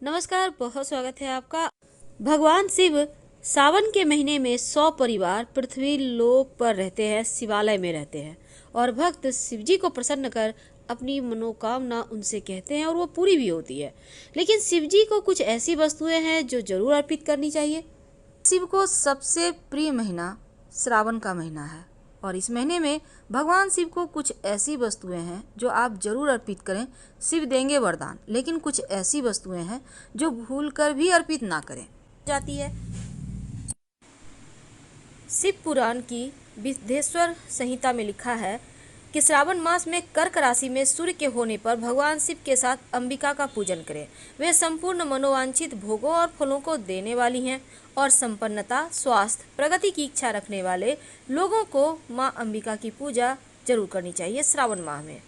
नमस्कार, बहुत स्वागत है आपका। भगवान शिव सावन के महीने में 100 परिवार पृथ्वी लोक पर रहते हैं, शिवालय में रहते हैं और भक्त शिव जी को प्रसन्न कर अपनी मनोकामना उनसे कहते हैं और वो पूरी भी होती है। लेकिन शिव जी को कुछ ऐसी वस्तुएं हैं जो जरूर अर्पित करनी चाहिए। शिव को सबसे प्रिय महीना श्रावण का महीना है और इस महीने में भगवान शिव को कुछ ऐसी वस्तुएं हैं जो आप जरूर अर्पित करें। शिव देंगे वरदान, लेकिन कुछ ऐसी वस्तुएं हैं जो भूलकर भी अर्पित ना करें जाती है। शिव पुराण की विदेश्वर संहिता में लिखा है कि श्रावण मास में कर्क राशि में सूर्य के होने पर भगवान शिव के साथ अंबिका का पूजन करें। वे संपूर्ण मनोवांछित भोगों और फलों को देने वाली हैं और संपन्नता, स्वास्थ्य, प्रगति की इच्छा रखने वाले लोगों को मां अंबिका की पूजा जरूर करनी चाहिए श्रावण माह में।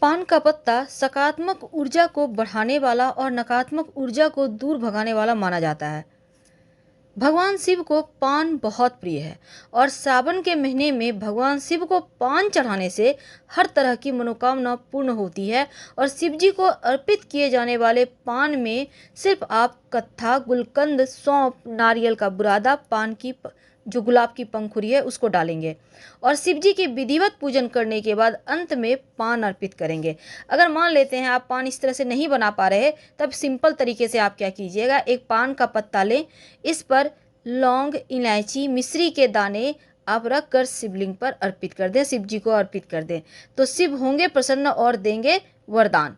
पान का पत्ता सकारात्मक ऊर्जा को बढ़ाने वाला और नकारात्मक ऊर्जा को दूर भगाने वाला माना जाता है। भगवान शिव को पान बहुत प्रिय है और सावन के महीने में भगवान शिव को पान चढ़ाने से हर तरह की मनोकामना पूर्ण होती है। और शिव जी को अर्पित किए जाने वाले पान में सिर्फ आप कत्था, गुलकंद, सौंफ, नारियल का बुरादा, पान की जो गुलाब की पंखुड़ी है उसको डालेंगे और शिव जी की विधिवत पूजन करने के बाद अंत में पान अर्पित करेंगे। अगर मान लेते हैं आप पान इस तरह से नहीं बना पा रहे, तब सिंपल तरीके से आप क्या कीजिएगा, एक पान का पत्ता लें, इस पर लौंग, इलायची, मिश्री के दाने आप रख कर शिवलिंग पर अर्पित कर दें, शिव जी को अर्पित कर दें, तो शिव होंगे प्रसन्न और देंगे वरदान।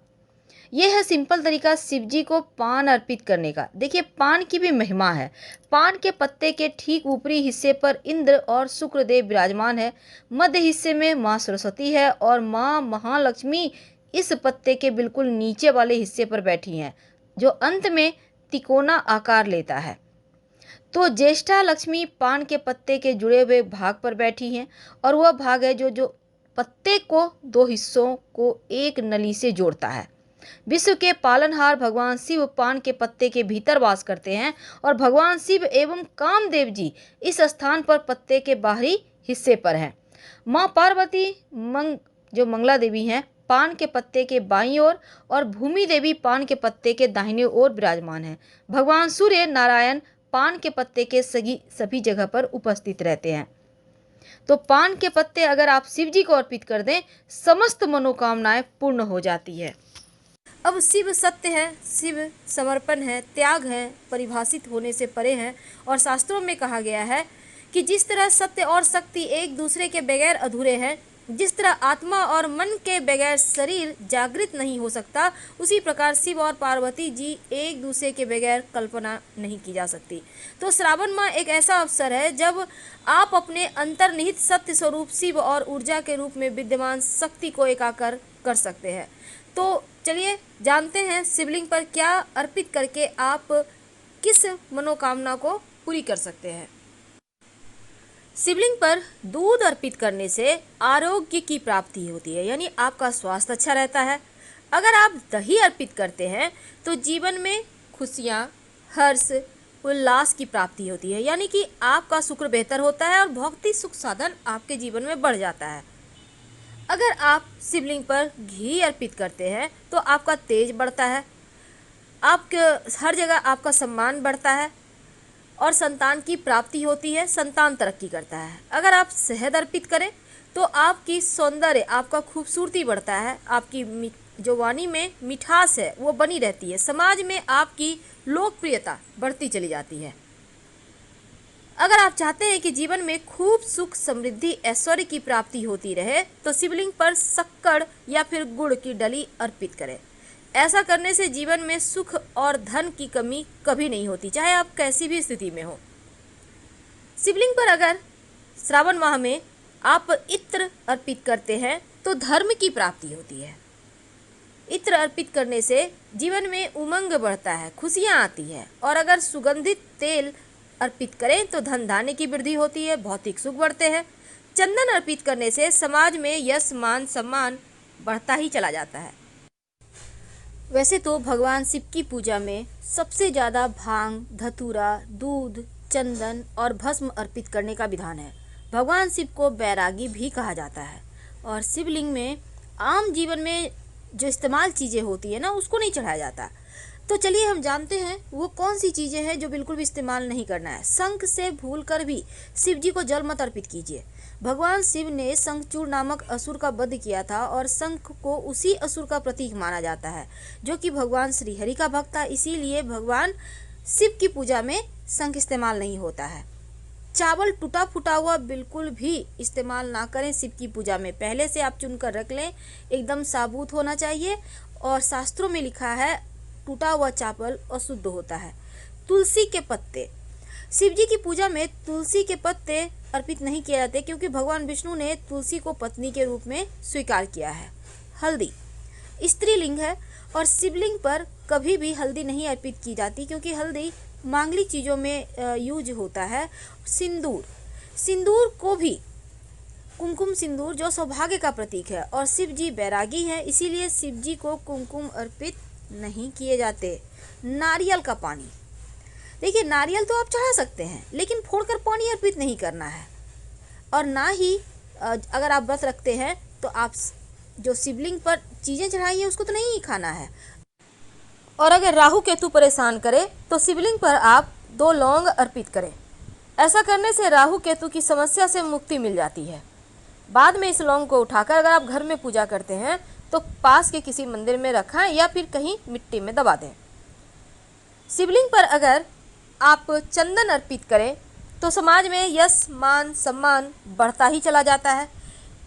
यह है सिंपल तरीका शिव जी को पान अर्पित करने का। देखिए, पान की भी महिमा है। पान के पत्ते के ठीक ऊपरी हिस्से पर इंद्र और शुक्रदेव विराजमान है। मध्य हिस्से में माँ सरस्वती है और माँ महालक्ष्मी इस पत्ते के बिल्कुल नीचे वाले हिस्से पर बैठी हैं, जो अंत में तिकोना आकार लेता है। तो ज्येष्ठा लक्ष्मी पान के पत्ते के जुड़े हुए भाग पर बैठी हैं और वह भाग है जो पत्ते को दो हिस्सों को एक नली से जोड़ता है। विश्व के पालनहार भगवान शिव पान के पत्ते के भीतर वास करते हैं और भगवान शिव एवं कामदेव जी इस स्थान पर पत्ते के बाहरी हिस्से पर हैं। माँ पार्वती जो मंगला देवी हैं, पान के पत्ते के बाईं ओर और भूमि देवी पान के पत्ते के दाहिने ओर विराजमान हैं। भगवान सूर्य नारायण पान के पत्ते के सभी जगह पर उपस्थित रहते हैं। तो पान के पत्ते अगर आप शिव जी को अर्पित कर दें, समस्त मनोकामनाएं पूर्ण हो जाती है। अब शिव सत्य है, शिव समर्पण है, त्याग है, परिभाषित होने से परे है और शास्त्रों में कहा गया है कि जिस तरह सत्य और शक्ति एक दूसरे के बगैर अधूरे हैं, जिस तरह आत्मा और मन के बगैर शरीर जागृत नहीं हो सकता, उसी प्रकार शिव और पार्वती जी एक दूसरे के बगैर कल्पना नहीं की जा सकती। तो श्रावण माह एक ऐसा अवसर है जब आप अपने अंतर्निहित सत्य स्वरूप शिव और ऊर्जा के रूप में विद्यमान शक्ति को एकाकार कर सकते हैं। तो चलिए जानते हैं शिवलिंग पर क्या अर्पित करके आप किस मनोकामना को पूरी कर सकते हैं। शिवलिंग पर दूध अर्पित करने से आरोग्य की प्राप्ति होती है, यानी आपका स्वास्थ्य अच्छा रहता है। अगर आप दही अर्पित करते हैं तो जीवन में खुशियाँ, हर्ष, उल्लास की प्राप्ति होती है, यानी कि आपका शुक्र बेहतर होता है और भौतिक सुख साधन आपके जीवन में बढ़ जाता है। अगर आप शिवलिंग पर घी अर्पित करते हैं तो आपका तेज बढ़ता है, आपके हर जगह आपका सम्मान बढ़ता है और संतान की प्राप्ति होती है, संतान तरक्की करता है। अगर आप शहद अर्पित करें तो आपकी सौंदर्य, आपका खूबसूरती बढ़ता है, आपकी जो वाणी में मिठास है वो बनी रहती है, समाज में आपकी लोकप्रियता बढ़ती चली जाती है। अगर आप चाहते हैं कि जीवन में खूब सुख, समृद्धि, ऐश्वर्य की प्राप्ति होती रहे तो शिवलिंग पर शक्कर या फिर गुड़ की डली अर्पित करें। ऐसा करने से जीवन में सुख और धन की कमी कभी नहीं होती, चाहे आप कैसी भी स्थिति में हो। शिवलिंग पर अगर श्रावण माह में आप इत्र अर्पित करते हैं तो धर्म की प्राप्ति होती है। इत्र अर्पित करने से जीवन में उमंग बढ़ता है, खुशियाँ आती है। और अगर सुगंधित तेल अर्पित करें तो धन धान्य की वृद्धि होती है, भौतिक सुख बढ़ते हैं। चंदन अर्पित करने से समाज में यश, मान, सम्मान बढ़ता ही चला जाता है। वैसे तो भगवान शिव की पूजा में सबसे ज़्यादा भांग, धतूरा, दूध, चंदन और भस्म अर्पित करने का विधान है। भगवान शिव को बैरागी भी कहा जाता है और शिवलिंग में आम जीवन में जो इस्तेमाल चीज़ें होती है ना, उसको नहीं चढ़ाया जाता। तो चलिए हम जानते हैं वो कौन सी चीजें हैं जो बिल्कुल भी इस्तेमाल नहीं करना है। शंख से भूलकर भी शिव जी को जल मत अर्पित कीजिए। भगवान शिव ने शंखचूड़ नामक असुर का वध किया था और शंख को उसी असुर का प्रतीक माना जाता है जो कि भगवान श्री हरि का भक्त था। इसीलिए भगवान शिव की पूजा में शंख इस्तेमाल नहीं होता है। चावल टूटा फूटा हुआ बिल्कुल भी इस्तेमाल ना करें शिव की पूजा में। पहले से आप चुनकर रख लें, एकदम साबुत होना चाहिए। और शास्त्रों में लिखा है टूटा हुआ चावल अशुद्ध होता है। तुलसी के पत्ते, शिव जी की पूजा में तुलसी के पत्ते अर्पित नहीं किए जाते क्योंकि भगवान विष्णु ने तुलसी को पत्नी के रूप में स्वीकार किया है। हल्दी स्त्रीलिंग है और शिवलिंग पर कभी भी हल्दी नहीं अर्पित की जाती क्योंकि हल्दी मांगलिक चीज़ों में यूज होता है। सिंदूर, सिंदूर को भी कुमकुम सिंदूर जो सौभाग्य का प्रतीक है और शिव जी बैरागी हैं, इसीलिए शिव जी को कुमकुम अर्पित नहीं किए जाते। नारियल का पानी, देखिए नारियल तो आप चढ़ा सकते हैं लेकिन फोड़कर पानी अर्पित नहीं करना है। और ना ही अगर आप व्रत रखते हैं तो आप जो शिवलिंग पर चीज़ें चढ़ाई है उसको तो नहीं खाना है। और अगर राहु केतु परेशान करे तो शिवलिंग पर आप 2 लौंग अर्पित करें। ऐसा करने से राहु केतु की समस्या से मुक्ति मिल जाती है। बाद में इस लौंग को उठाकर अगर आप घर में पूजा करते हैं तो पास के किसी मंदिर में रखें या फिर कहीं मिट्टी में दबा दें। शिवलिंग पर अगर आप चंदन अर्पित करें तो समाज में यश मान सम्मान बढ़ता ही चला जाता है।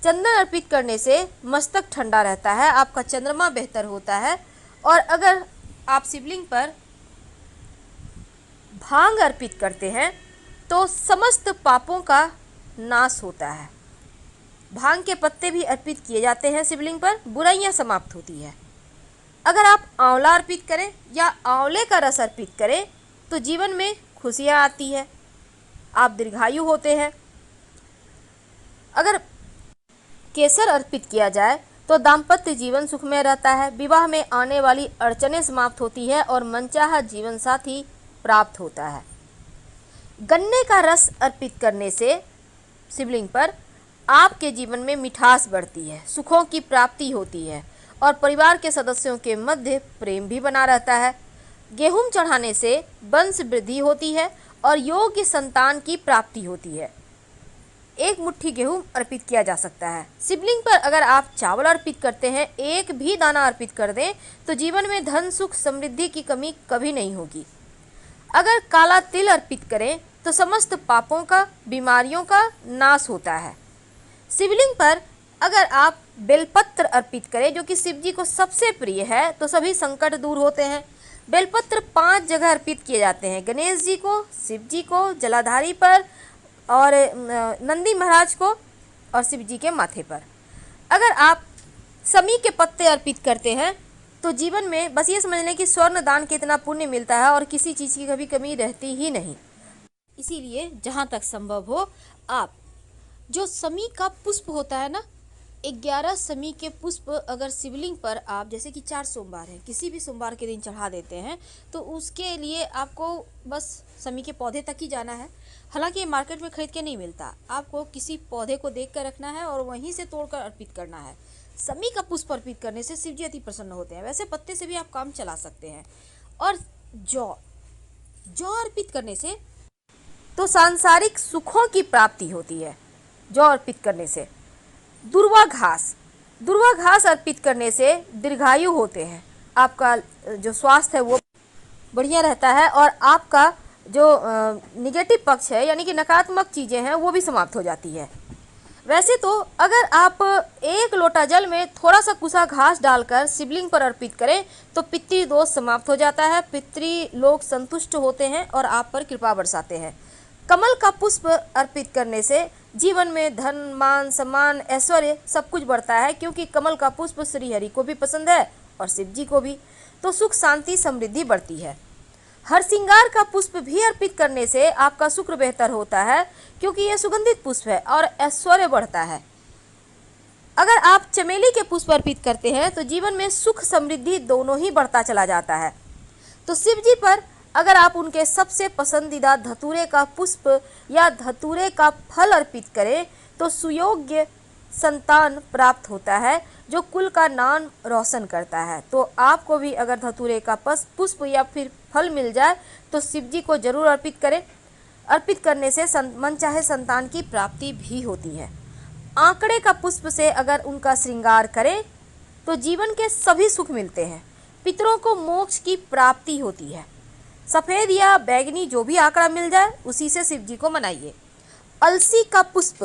चंदन अर्पित करने से मस्तक ठंडा रहता है, आपका चंद्रमा बेहतर होता है। और अगर आप शिवलिंग पर भांग अर्पित करते हैं तो समस्त पापों का नाश होता है। भांग के पत्ते भी अर्पित किए जाते हैं शिवलिंग पर, बुराइयां समाप्त होती है। अगर आप आंवला अर्पित करें या आंवले का रस अर्पित करें तो जीवन में खुशियां आती है, आप दीर्घायु होते हैं। अगर केसर अर्पित किया जाए तो दाम्पत्य जीवन सुखमय रहता है, विवाह में आने वाली अड़चनें समाप्त होती है और मनचाहा जीवन साथी प्राप्त होता है। गन्ने का रस अर्पित करने से शिवलिंग पर आपके जीवन में मिठास बढ़ती है, सुखों की प्राप्ति होती है और परिवार के सदस्यों के मध्य प्रेम भी बना रहता है। गेहूं चढ़ाने से वंश वृद्धि होती है और योग्य संतान की प्राप्ति होती है। 1 मुट्ठी गेहूं अर्पित किया जा सकता है। शिवलिंग पर अगर आप चावल अर्पित करते हैं, 1 भी दाना अर्पित कर दें तो जीवन में धन सुख समृद्धि की कमी कभी नहीं होगी। अगर काला तिल अर्पित करें तो समस्त पापों का, बीमारियों का नाश होता है। शिवलिंग पर अगर आप बेलपत्र अर्पित करें जो कि शिव जी को सबसे प्रिय है तो सभी संकट दूर होते हैं। बेलपत्र 5 जगह अर्पित किए जाते हैं, गणेश जी को, शिव जी को, जलाधारी पर और नंदी महाराज को और शिव जी के माथे पर। अगर आप समी के पत्ते अर्पित करते हैं तो जीवन में बस ये समझ लें कि स्वर्ण दान के इतना पुण्य मिलता है और किसी चीज़ की कभी कमी रहती ही नहीं। इसीलिए जहाँ तक संभव हो आप जो समी का पुष्प होता है ना, 11 समी के पुष्प अगर शिवलिंग पर आप जैसे कि 4 सोमवार है, किसी भी सोमवार के दिन चढ़ा देते हैं तो उसके लिए आपको बस समी के पौधे तक ही जाना है। हालांकि ये मार्केट में खरीद के नहीं मिलता, आपको किसी पौधे को देख कर रखना है और वहीं से तोड़कर अर्पित करना है। समी का पुष्प अर्पित करने से शिव जी अति प्रसन्न होते हैं। वैसे पत्ते से भी आप काम चला सकते हैं। और जौ अर्पित करने से तो सांसारिक सुखों की प्राप्ति होती है। जौ अर्पित करने से दुर्वा घास अर्पित करने से दीर्घायु होते हैं, आपका जो स्वास्थ्य है वो बढ़िया रहता है और आपका जो निगेटिव पक्ष है यानी कि नकारात्मक चीज़ें हैं वो भी समाप्त हो जाती है। वैसे तो अगर आप 1 लोटा जल में थोड़ा सा कुसा घास डालकर शिवलिंग पर अर्पित करें तो पितृ दोष समाप्त हो जाता है, पितृ लोग संतुष्ट होते हैं और आप पर कृपा बरसाते हैं। कमल का पुष्प अर्पित करने से जीवन में धन मान सम्मान ऐश्वर्य सब कुछ बढ़ता है क्योंकि कमल का पुष्प श्री हरि को भी पसंद है और शिव जी को भी, तो सुख शांति समृद्धि बढ़ती है। हरसिंगार का पुष्प भी अर्पित करने से आपका शुक्र बेहतर होता है क्योंकि यह सुगंधित पुष्प है और ऐश्वर्य बढ़ता है। अगर आप चमेली के पुष्प अर्पित करते हैं तो जीवन में सुख समृद्धि दोनों ही बढ़ता चला जाता है। तो शिव जी पर अगर आप उनके सबसे पसंदीदा धतूरे का पुष्प या धतूरे का फल अर्पित करें तो सुयोग्य संतान प्राप्त होता है, जो कुल का नाम रोशन करता है। तो आपको भी अगर धतूरे का पुष्प या फिर फल मिल जाए तो शिव जी को जरूर अर्पित करें। अर्पित करने से मनचाहे संतान की प्राप्ति भी होती है। आंकड़े का पुष्प से अगर उनका श्रृंगार करें तो जीवन के सभी सुख मिलते हैं। पितरों को मोक्ष की प्राप्ति होती है। सफ़ेद या बैगनी जो भी आंकड़ा मिल जाए उसी से शिव जी को मनाइए। अलसी का पुष्प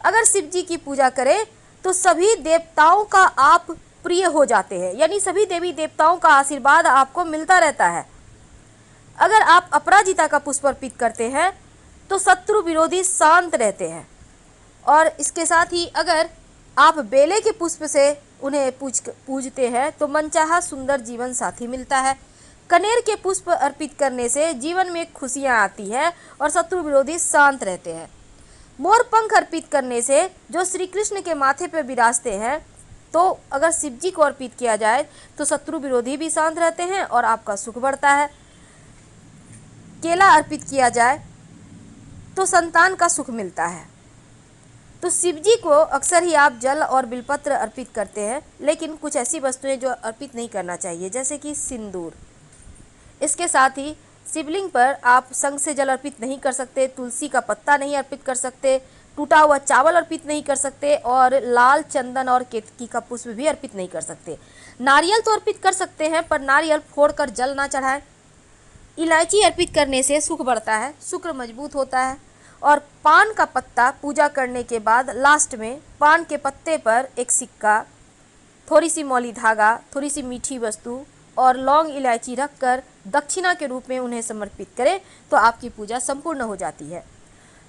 अगर शिव जी की पूजा करें तो सभी देवताओं का आप प्रिय हो जाते हैं, यानी सभी देवी देवताओं का आशीर्वाद आपको मिलता रहता है। अगर आप अपराजिता का पुष्प अर्पित करते हैं तो शत्रु विरोधी शांत रहते हैं। और इसके साथ ही अगर आप बेले के पुष्प से उन्हें पूजते हैं तो मनचाहा सुंदर जीवन साथी मिलता है। कनेर के पुष्प अर्पित करने से जीवन में खुशियां आती है और शत्रु विरोधी शांत रहते हैं। मोर पंख अर्पित करने से जो श्री कृष्ण के माथे पर विराजते हैं, तो अगर शिव जी को अर्पित किया जाए तो शत्रु विरोधी भी शांत रहते हैं और आपका सुख बढ़ता है। केला अर्पित किया जाए तो संतान का सुख मिलता है। तो शिव जी को अक्सर ही आप जल और बिलपत्र अर्पित करते हैं, लेकिन कुछ ऐसी वस्तुएं जो अर्पित नहीं करना चाहिए, जैसे कि सिंदूर। इसके साथ ही शिवलिंग पर आप शंख से जल अर्पित नहीं कर सकते, तुलसी का पत्ता नहीं अर्पित कर सकते, टूटा हुआ चावल अर्पित नहीं कर सकते और लाल चंदन और केतकी का पुष्प भी अर्पित नहीं कर सकते। नारियल तो अर्पित कर सकते हैं, पर नारियल फोड़कर जल ना चढ़ाएं। इलायची अर्पित करने से सुख बढ़ता है, शुक्र मजबूत होता है। और पान का पत्ता पूजा करने के बाद लास्ट में पान के पत्ते पर एक सिक्का, थोड़ी सी मौली धागा, थोड़ी सी मीठी वस्तु और लौंग इलायची रखकर दक्षिणा के रूप में उन्हें समर्पित करें तो आपकी पूजा संपूर्ण हो जाती है।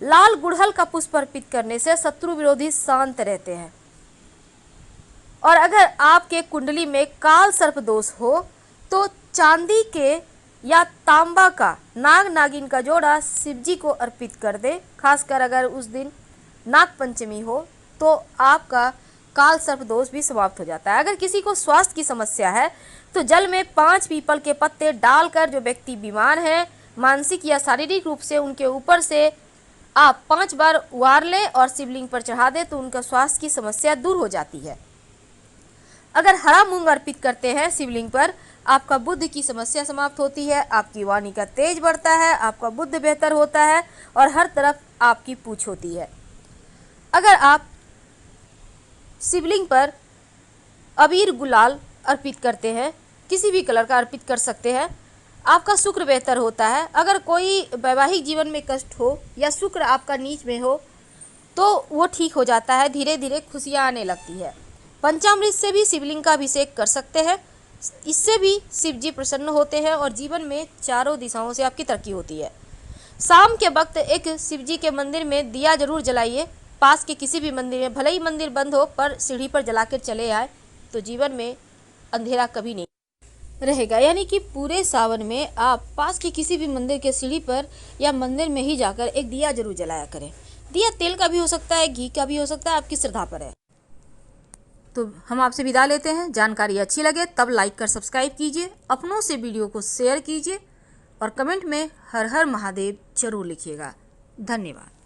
लाल गुड़हल का पुष्प अर्पित करने से शत्रु विरोधी शांत रहते हैं। और अगर आपके कुंडली में काल सर्प दोष हो तो चांदी के या तांबा का नाग नागिन का जोड़ा शिव जी को अर्पित कर दे। खासकर अगर उस दिन नाग पंचमी हो तो आपका काल सर्प दोष भी समाप्त हो जाता है। अगर किसी को स्वास्थ्य की समस्या है तो जल में 5 पीपल के पत्ते डालकर जो व्यक्ति बीमार है मानसिक या शारीरिक रूप से, उनके ऊपर से आप 5 बार उबार लें और शिवलिंग पर चढ़ा दें तो उनका स्वास्थ्य की समस्या दूर हो जाती है। अगर हरा मूंग अर्पित करते हैं शिवलिंग पर, आपका बुद्ध की समस्या समाप्त होती है, आपकी वाणी का तेज बढ़ता है, आपका बुद्ध बेहतर होता है और हर तरफ आपकी पूछ होती है। अगर आप शिवलिंग पर अबीर गुलाल अर्पित करते हैं, किसी भी कलर का अर्पित कर सकते हैं, आपका शुक्र बेहतर होता है। अगर कोई वैवाहिक जीवन में कष्ट हो या शुक्र आपका नीच में हो तो वो ठीक हो जाता है, धीरे धीरे खुशियाँ आने लगती है। पंचामृत से भी शिवलिंग का अभिषेक कर सकते हैं, इससे भी शिव जी प्रसन्न होते हैं और जीवन में चारों दिशाओं से आपकी तरक्की होती है। शाम के वक्त एक शिव जी के मंदिर में दिया जरूर जलाइए। पास के किसी भी मंदिर में, भले ही मंदिर बंद हो, पर सीढ़ी पर जलाकर चले आए तो जीवन में अंधेरा कभी नहीं रहेगा। यानी कि पूरे सावन में आप पास के किसी भी मंदिर के सीढ़ी पर या मंदिर में ही जाकर एक दिया जरूर जलाया करें। दिया तेल का भी हो सकता है, घी का भी हो सकता है, आपकी श्रद्धा पर है। तो हम आपसे विदा लेते हैं। जानकारी अच्छी लगे तब लाइक कर सब्सक्राइब कीजिए, अपनों से वीडियो को शेयर कीजिए और कमेंट में हर हर महादेव जरूर लिखिएगा। धन्यवाद।